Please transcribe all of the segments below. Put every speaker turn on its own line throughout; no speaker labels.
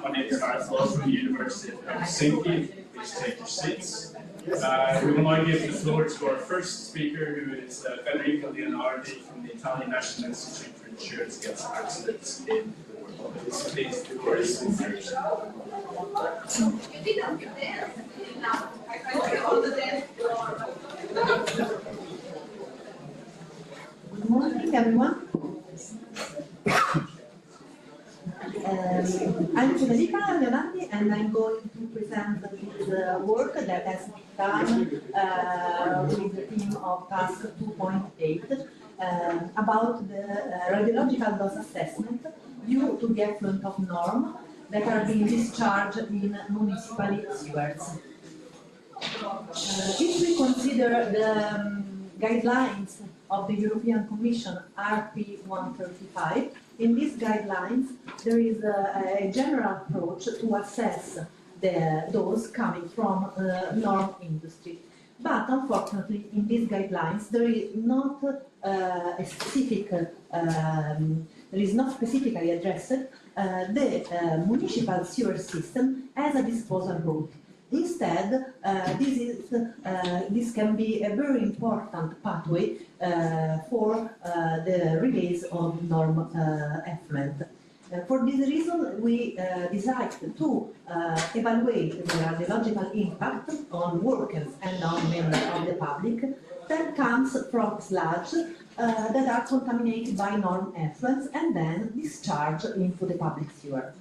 My name is Gareth Law from the University of Helsinki. Please take your seats. We will now give the floor to our first speaker, who is Federica Leonardi from the Italian National Institute for Insurance Against Accidents in the World. Please, the floor is yours.
Good morning, everyone. I'm Federica Leonardi, and I'm going to present this work that has been done with the team of Task 2.8 about the radiological loss assessment due to the effluent of norm that are being discharged in municipal sewers. If we consider the guidelines of the European Commission RP 135, in these guidelines there is a general approach to assess those coming from norm industry. But unfortunately, in these guidelines there is not a specific, there is not specifically addressed the municipal sewer system as a disposal route. Instead, this can be a very important pathway for the release of norm effluent. For this reason, we decided to evaluate the radiological impact on workers and on members of the public that comes from sludge that are contaminated by norm effluents and then discharged into the public sewer.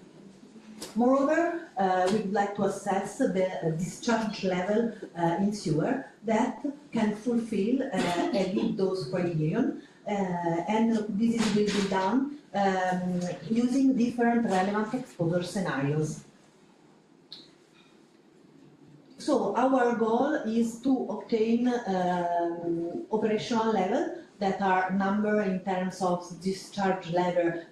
Moreover, we would like to assess the discharge level in sewer that can fulfill a good dose criterion, and this will be done using different relevant exposure scenarios. So our goal is to obtain operational level that are numbered in terms of discharge level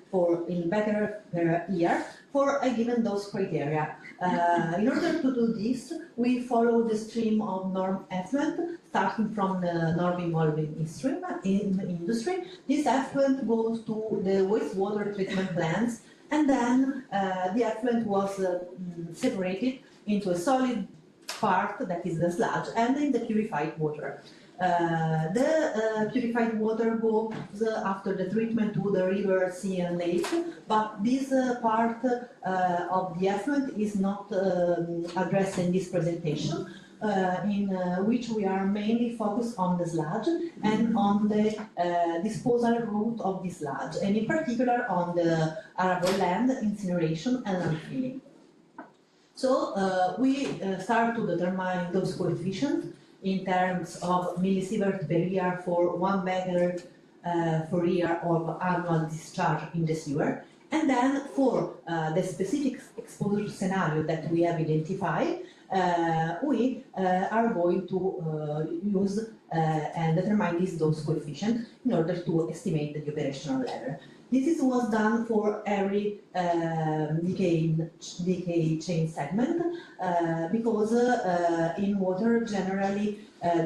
in becquerel per year for a given dose criteria. In order to do this, we follow the stream of norm effluent, starting from the norm involving industry. This effluent goes to the wastewater treatment plants, and then the effluent was separated into a solid part, that is the sludge, and in the purified water. The purified water goes after the treatment to the river, sea and lake, but this part of the effluent is not addressed in this presentation, in which we are mainly focused on the sludge and on the disposal route of the sludge, and in particular on the arable land, incineration and landfilling. So we start to determine those coefficients in terms of millisievert per year for 1 becquerel per year of annual discharge in the sewer. And then for the specific exposure scenario that we have identified, we are going to use and determine this dose coefficient in order to estimate the operational level. This was done for every decay chain segment because in water, generally,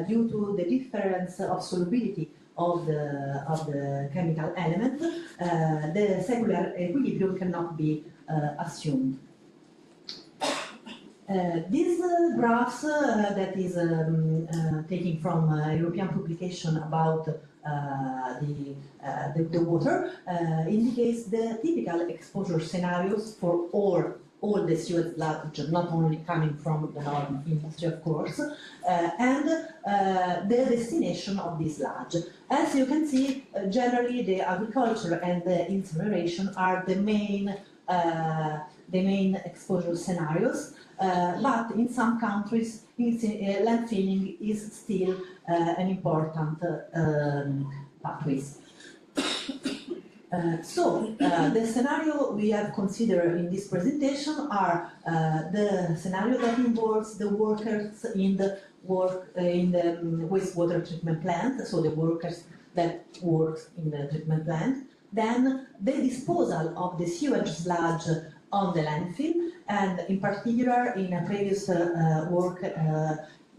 due to the difference of solubility of the chemical element, the secular equilibrium cannot be assumed. These graphs that is taken from a European publication about the water indicates the typical exposure scenarios for all the sewage sludge, not only coming from the norm industry, of course, and the destination of this sludge. As you can see, generally the agriculture and the incineration are the main exposure scenarios, but in some countries landfilling is still an important pathway. The scenario we have considered in this presentation are the scenario that involves the workers in the wastewater treatment plant, so the workers that work in the treatment plant, then the disposal of the sewage sludge on the landfill, and in particular in a previous work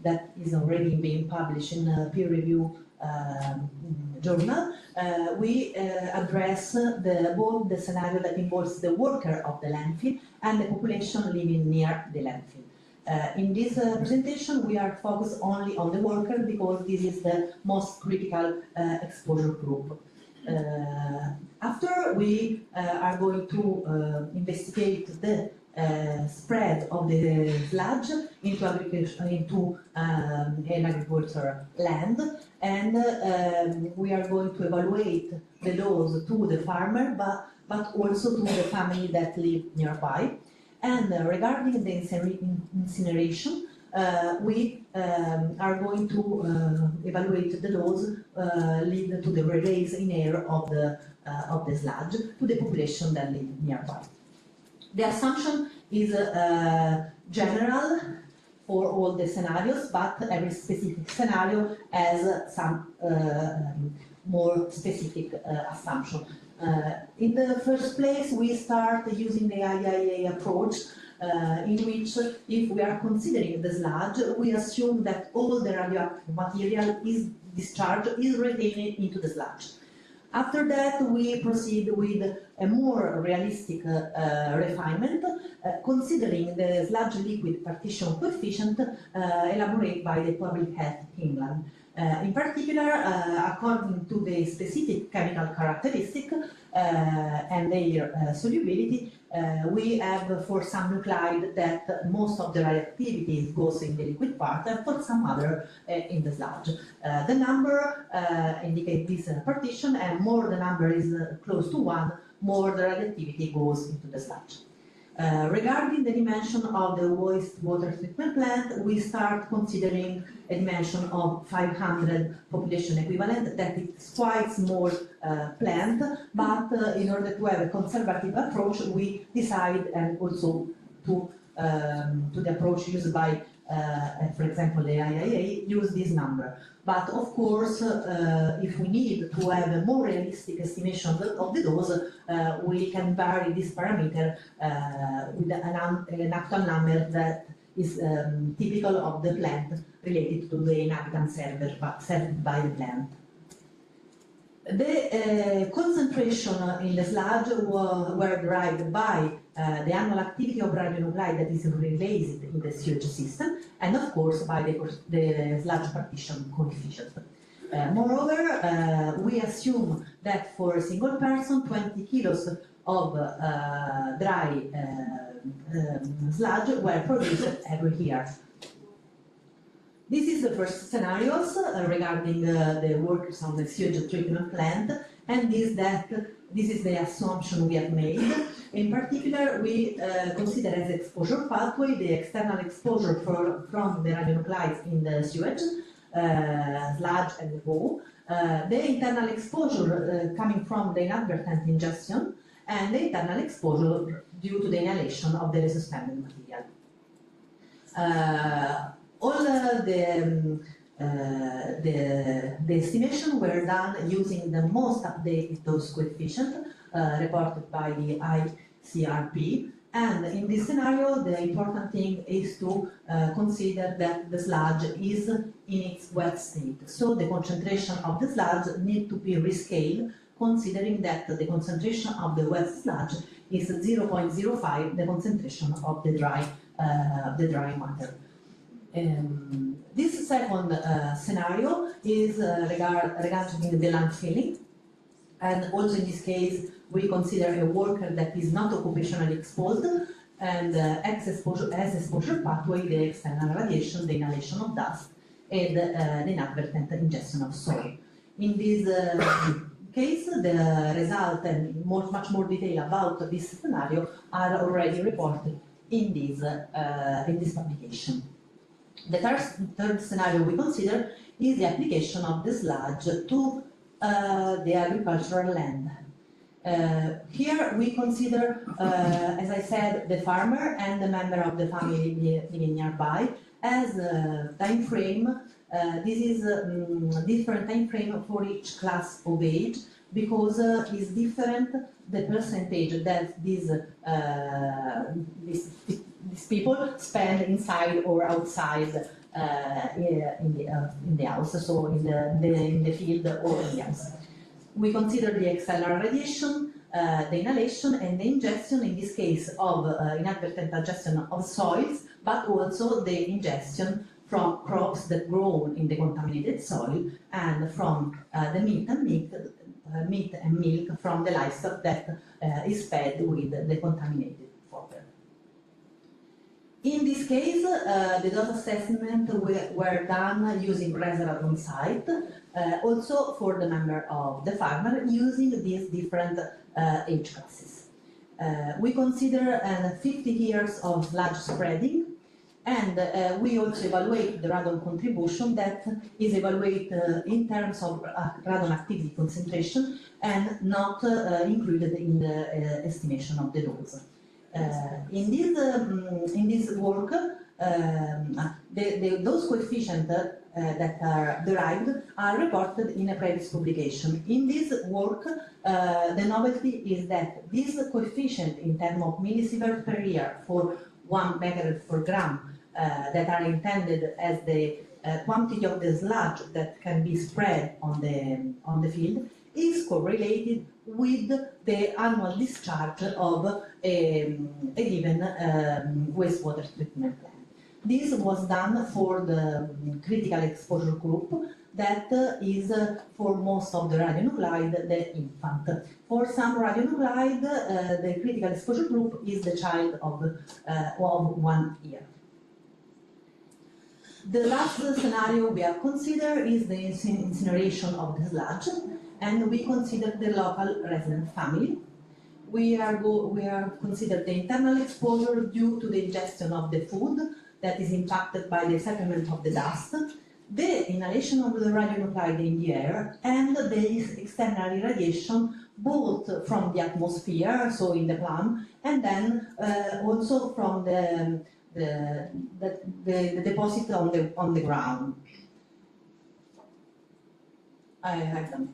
that is already being published in peer review journal, we address both the scenario that involves the worker of the landfill and the population living near the landfill. In this presentation, we are focused only on the worker because this is the most critical exposure group. After we are going to investigate the spread of the sludge into an agricultural land, and we are going to evaluate the loss to the farmer, but also to the family that live nearby. And regarding the incineration, we are going to evaluate the loss lead to the release in air of the sludge to the population that live nearby. The assumption is general for all the scenarios, but every specific scenario has some more specific assumption. In the first place, we start using the IIA approach, in which, if we are considering the sludge, we assume that all the radioactive material is discharged, is retained into the sludge. After that, we proceed with a more realistic refinement, considering the sludge liquid partition coefficient elaborated by the Public Health England. In particular, according to the specific chemical characteristic and their solubility, we have for some nuclide that most of the radioactivity goes in the liquid part, and for some other in the sludge. The number indicates this partition, and more the number is close to 1, more the radioactivity goes into the sludge. Regarding the dimension of the wastewater treatment plant, we start considering a dimension of 500 population equivalent. That is quite small plant, but in order to have a conservative approach, we decide, and also to the approach used by, for example, the IIA, use this number. But of course, if we need to have a more realistic estimation of the dose, we can vary this parameter with an actual number that is typical of the plant related to the inhabitants served by the plant. The concentration in the sludge were derived by the annual activity of radionuclide that is released in the sewage system, and of course by the sludge partition coefficient. Moreover, we assume that for a single person, 20 kilos of dry sludge were produced every year. This is the first scenarios regarding the workers on the sewage treatment plant, and this is the assumption we have made. In particular, we consider as exposure pathway the external exposure from the radionuclides in the sewage, sludge and the raw, the internal exposure coming from the inadvertent ingestion, and the internal exposure due to the inhalation of the resuspended material. All the estimation were done using the most updated dose coefficient reported by the ICRP, and in this scenario the important thing is to consider that the sludge is in its wet state, so the concentration of the sludge need to be rescaled, considering that the concentration of the wet sludge is 0.05 the concentration of the dry matter. This second scenario is regarding the landfilling, and also in this case we consider a worker that is not occupationally exposed, and as exposure pathway the external radiation, the inhalation of dust, and the inadvertent ingestion of soil. In this case, the result and much more detail about this scenario are already reported in this publication. The third scenario we consider is the application of the sludge to the agricultural land. Here we consider, as I said, the farmer and the member of the family living nearby as a time frame. This is a different time frame for each class of age, because it's different the percentage that this people spend inside or outside in the house, so in the field or in the house. We consider the external radiation, the inhalation and the ingestion, in this case of inadvertent ingestion of soils, but also the ingestion from crops that grow in the contaminated soil and from the meat and milk from the livestock that is fed with the contaminated fodder. In this case, the dose assessment were done using reservoir on site, also for the member of the farmer, using these different age classes. We consider 50 years of sludge spreading, and we also evaluate the radon contribution that is evaluated in terms of radon activity concentration and not included in the estimation of the dose. In this work, those coefficients that are derived are reported in a previous publication. In this work, the novelty is that this coefficient in terms of millisievert per year for 1 becquerel per gram that are intended as the quantity of the sludge that can be spread on the field is correlated with the annual discharge of a given wastewater treatment plant. This was done for the critical exposure group that is for most of the radionuclide the infant. For some radionuclide, the critical exposure group is the child of 1 year. The last scenario we have considered is the incineration of the sludge, and we consider the local resident family. We are consider the internal exposure due to the ingestion of the food that is impacted by the settlement of the dust, the inhalation of the radionuclide in the air, and the external irradiation both from the atmosphere, so in the plum, and then also from the deposit on the ground. I have them.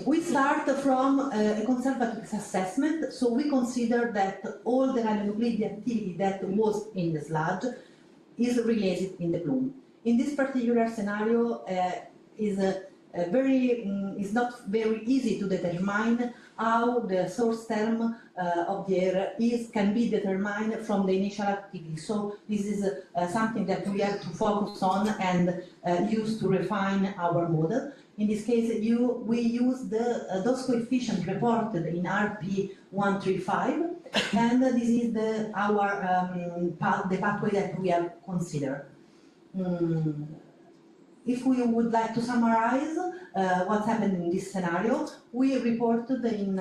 We start from a conservative assessment, so we consider that all the radionuclide activity that was in the sludge is related in the plume. In this particular scenario, is not very easy to determine how the source term of the air can be determined from the initial activity. So this is something that we have to focus on and use to refine our model. In this case, we use those coefficients reported in RP 135, and this is the pathway that we have considered. If we would like to summarize what happened in this scenario, we reported in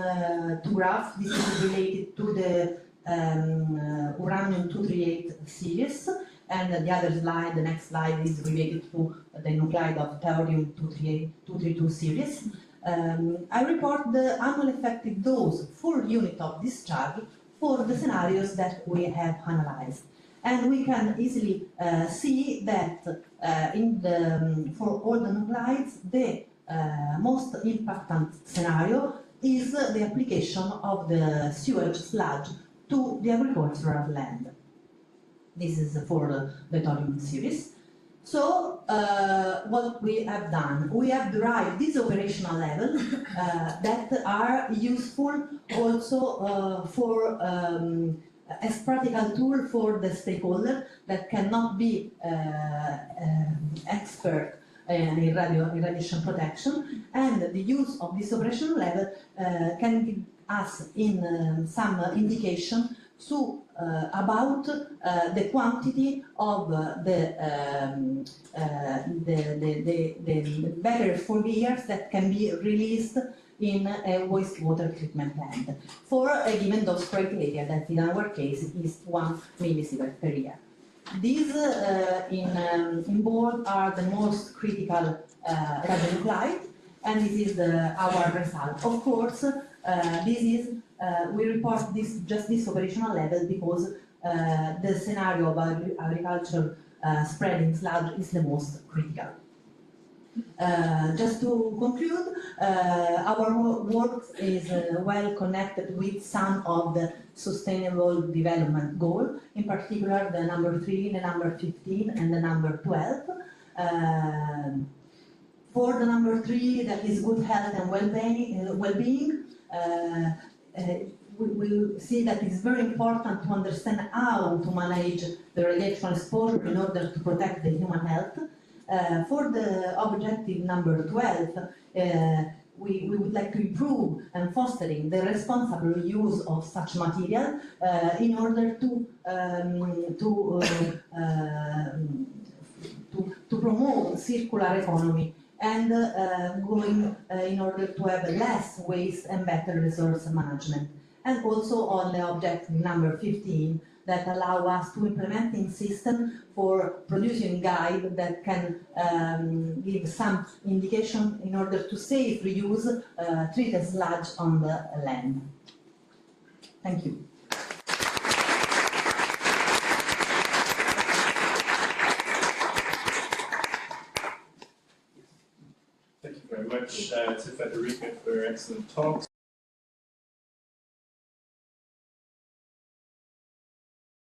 2 graphs. This is related to the uranium-238 series, and the other slide, the next slide, is related to the nuclide of thorium-232 series. I report the annual effective dose per unit of discharge for the scenarios that we have analyzed. And we can easily see that for all the nuclides, the most important scenario is the application of the sewage sludge to the agricultural land. This is for the thorium series. So what we have done, we have derived these operational levels that are useful also for as practical tool for the stakeholder that cannot be expert in radiation protection, and the use of this operational level can give us some indication about the quantity of the better foliars that can be released in a wastewater treatment plant for a given dose criteria that in our case is 1 millisievert per year. These in bold are the most critical radionuclides, and this is our result. Of course, we report this operational level because the scenario of agriculture spreading sludge is the most critical. Just to conclude, our work is well connected with some of the Sustainable Development Goals, in particular the number 3, the number 15, and the number 12. For the number 3, that is good health and well-being, we see that it's very important to understand how to manage the radiation exposure in order to protect the human health. For the objective number 12, we would like to improve and fostering the responsible use of such material in order to promote circular economy and going in order to have less waste and better resource management. And also on the objective number 15, that allow us to implement a system for producing guide that can give some indication in order to safely use treated sludge on the land. Thank you.
Thank you very much to Federica for excellent talks.